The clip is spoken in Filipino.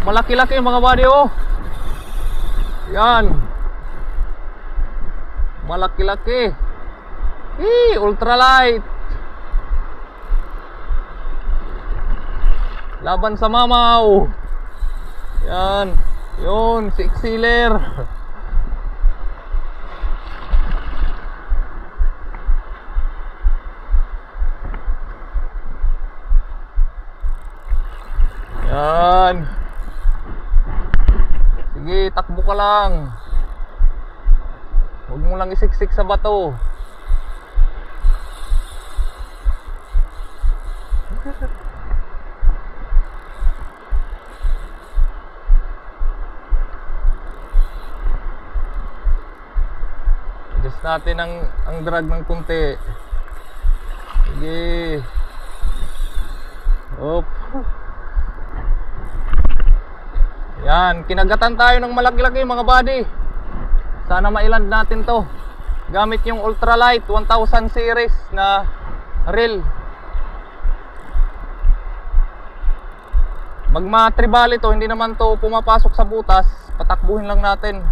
Malaki-laki mga buddy, oh. Yan. Malaki-laki. Ultralight. Laban sa mamaw. Yan. Yun, six-sealer. Yan. Sige, takbo ka lang. Huwag mo lang isiksik sa bato. Adjust natin ang drag ng kunti. Sige. Op. Yan, kinagatan tayo ng malaki-laki mga buddy. Sana mailand natin to gamit yung ultralight 1000 series na reel. Magma-tribal ito, hindi naman to pumapasok sa butas. Patakbuhin lang natin.